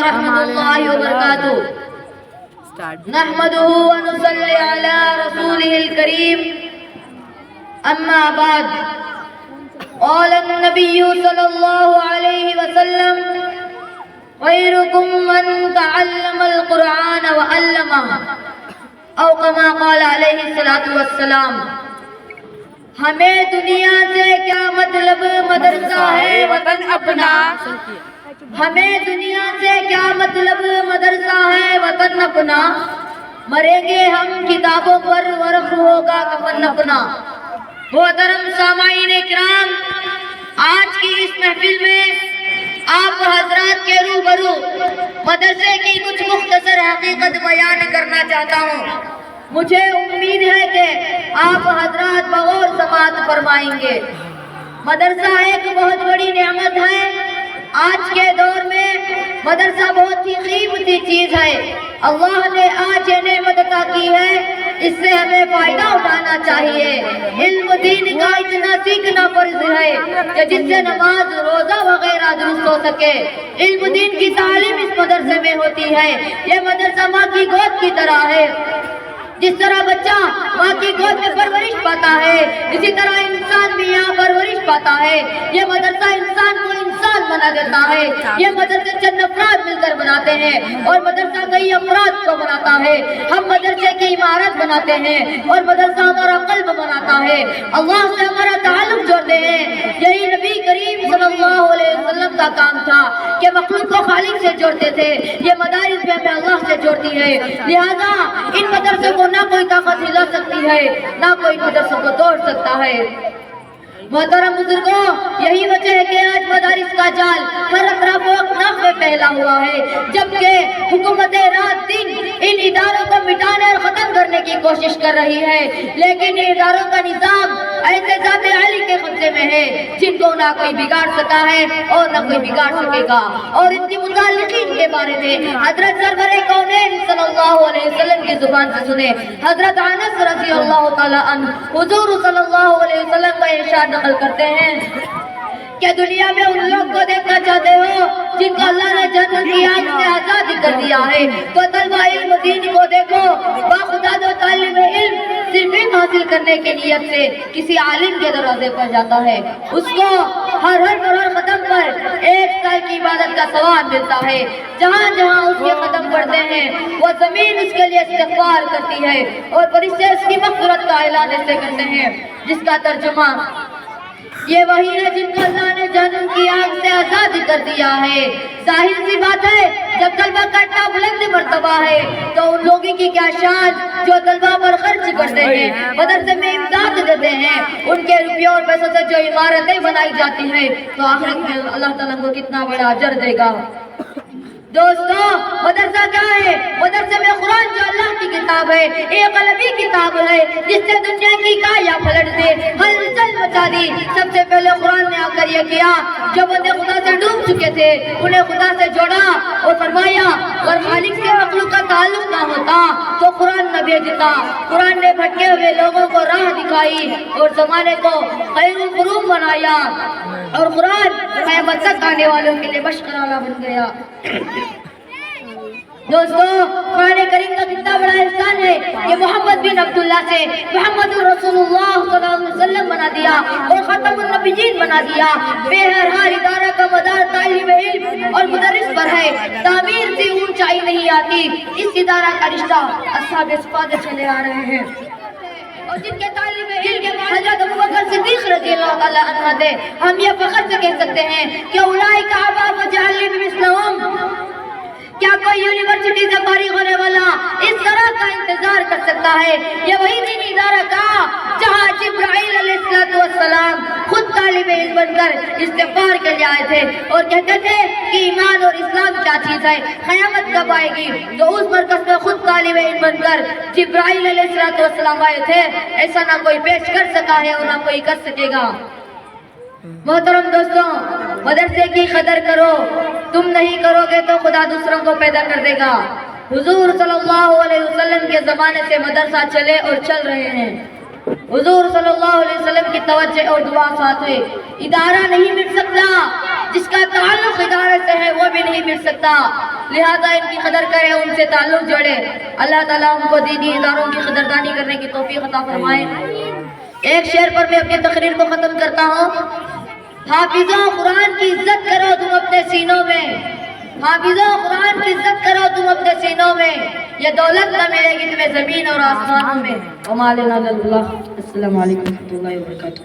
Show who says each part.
Speaker 1: ورحمۃ اللہ وبرکاتہ. نحمده ونصلي على رسوله الكريم. اما بعد. قال النبي صلى الله عليه وسلم: خيركم من تعلم القرآن وعلمه، او كما قال عليه الصلاة والسلام. ہمیں دنیا سے کیا مطلب، مدرسہ ہے وطن اپنا. ہمیں دنیا سے کیا مطلب، مدرسہ ہے وطن اپنا. مریں گے ہم کتابوں پر، ورق ہوگا کفن اپنا. محترم سامعین کرام، آج کی اس محفل میں آپ حضرات کے روبرو مدرسے کی کچھ مختصر حقیقت بیان کرنا چاہتا ہوں. مجھے امید ہے کہ آپ حضرات بغور سماعت فرمائیں گے. مدرسہ ایک بہت بڑی نعمت ہے. آج کے دور میں مدرسہ بہت ہی قیمتی چیز ہے. اللہ نے آج یہ نعمت عطا کی ہے، اس سے ہمیں فائدہ اٹھانا چاہیے. علم دین کا اتنا سیکھنا فرض ہے کہ جس سے نماز، روزہ وغیرہ درست ہو سکے. علم دین کی تعلیم اس مدرسے میں ہوتی ہے. یہ مدرسہ ماں کی گود کی طرح ہے. جس طرح بچہ ماں کی گود میں پرورش پاتا ہے، اسی طرح انسان بھی یہاں پرورش پاتا ہے. یہ مدرسہ انسان کو انسان بنا دیتا ہے. یہ مدرسے چند افراد مل کر بناتے ہیں اور مدرسہ کئی افراد کو بناتا ہے. ہم مدرسے کی عمارت بناتے ہیں اور مدرسہ ہمارا قلب بناتا ہے. اللہ سے ہمارا تعلق جوڑتے ہیں. یہی نبی کریم صلی اللہ علیہ وسلم کا کام تھا کہ مخلوق کو خالق سے جوڑتے تھے. یہ مدارس بھی ہمیں اللہ سے جوڑتی ہے. لہذا ان مدرسوں کو نہ کوئی طاقت ہلا سکتی ہے، نہ کوئی مدرسوں کو توڑ سکتا ہے. محترم بزرگوں، یہی وجہ ہے کہ آج مدارس کا جال ہر اطراف و اکناف میں پھیلا ہوا ہے، جبکہ حکومت رات دن ان اداروں کو مٹانے اور ختم کرنے کی کوشش کر رہی ہے. لیکن ان اداروں کا نظام ایسے ذات علی کے قبضے میں ہے جن کو نہ کوئی بگاڑ سکا ہے اور نہ کوئی بگاڑ سکے گا. اور ان کی متعلقین کے بارے میں حضرت سرور کونین صلی اللہ علیہ وسلم کی زبان سے سنے. حضرت انس رضی اللہ تعالی عنہ حضور صلی اللہ علیہ وسلم کا ارشاد نقل کرتے ہیں کہ دنیا میں ان لوگ کو دیکھنا چاہتے ہو جن کو اللہ نے جنت کی آگ سے آزاد کر دیا ہے، تو طلبہ علم دین کو دیکھو. باخدا دو طالب علم صرف علم حاصل کرنے کی نیت سے کسی عالم کے دروازے پر جاتا ہے، اس کو ہر قدم پر 1 سال کی عبادت کا ثواب ملتا ہے. جہاں جہاں اس کے قدم پڑتے ہیں وہ زمین اس کے لیے استغفار کرتی ہے اور فرشتے اس کی مغفرت کا اعلان ایسے کرتے ہیں، جس کا ترجمہ یہ وہی ہے جن کو اللہ نے جہنم کی آگ سے آزاد کر دیا ہے. ظاہر سی بات ہے، جب طلبہ کا اتنا بلند مرتبہ ہے تو ان لوگوں کی کیا شان جو طلبہ پر خرچ کرتے ہیں، مدرسے میں امداد دیتے ہیں. ان کے روپیوں اور پیسوں سے جو عمارتیں بنائی جاتی ہیں تو آخرت میں اللہ تعالیٰ کو کتنا بڑا اجر دے گا. دوستو، مدرسہ کیا ہے؟ مدرسے میں قرآن جو اللہ کی کتاب ہے، ایک قلبی کتاب ہے جس سے دنیا کی کائیا پلٹ دے، ہلچل مچا دی. سب سے پہلے قرآن نے آ کر یہ کیا، جب بندے خدا سے ڈوب چکے تھے انہیں خدا سے جوڑا اور فرمایا اگر خالق سے مخلوق کا تعلق نہ ہوتا تو قرآن نہ بھیجتا. قرآن نے بھٹکے ہوئے لوگوں کو راہ دکھائی اور زمانے کو خیر القرون بنایا اور قرآن قیامت تک آنے والوں کے لیے مشکرانہ بن گیا. دوستو، قرآن کریم کا کتنا بڑا احسان ہے کہ محمد بن عبداللہ سے محمد رسول اللہ صلی اللہ علیہ وسلم بنا دیا اور خاتم النبیین بنا دیا. بہرحال ادارہ کا مدار طالب علم اور مدرس پر ہے. تعمیر سے اونچائی نہیں آتی. اس ادارہ کا رشتہ اصحاب صفات چلے آ رہے ہیں اور جن کے طالب علم حضرت ابوبکر صدیق رضی اللہ تعالیٰ عنہ تھے. ہم یہ فخر سے کہہ سکتے ہیں کہ اولئک ابا وجعلنی بمثلہم. کیا کوئی یونیورسٹی سے فارغ ہونے والا اس طرح کا انتظار کر سکتا ہے؟ یہ وہی دینی ادارہ کا جہاں جبرائیل علیہ السلام خود طالب علم بن کر استغفار کے لیے آئے تھے اور کہتے تھے کہ ایمان اور اسلام کیا چیز ہے، قیامت کب آئے گی. تو اس مرکز میں خود طالب علم بن کر جبرائیل علیہ السلام آئے تھے. ایسا نہ کوئی پیش کر سکا ہے اور نہ کوئی کر سکے گا. محترم دوستوں، مدرسے کی قدر کرو. تم نہیں کرو گے تو خدا دوسروں کو پیدا کر دے گا. حضور صلی اللہ علیہ وسلم کے زمانے سے مدرسہ چلے اور چل رہے ہیں. حضور صلی اللہ علیہ وسلم کی توجہ اور دعا ساتھ ہے. ادارہ نہیں مل سکتا جس کا تعلق ادارے سے ہے وہ بھی نہیں مل سکتا، لہذا ان کی قدر کریں، ان سے تعلق جوڑے۔ اللہ تعالیٰ ہم کو دینی اداروں کی قدردانی کرنے کی توفیق عطا فرمائے۔ ایک شعر پر میں اپنی تقریر کو ختم کرتا ہوں۔ حافظوں قرآن کی عزت کرو تم اپنے سینوں میں، حافظوں قرآن کی عزت کرو تم اپنے سینوں میں، یہ دولت نہ ملے گی تمہیں زمین اور آسمانوں میں۔ وما لنا الا اللہ۔ السلام علیکم ورحمۃ اللہ وبرکاتہ۔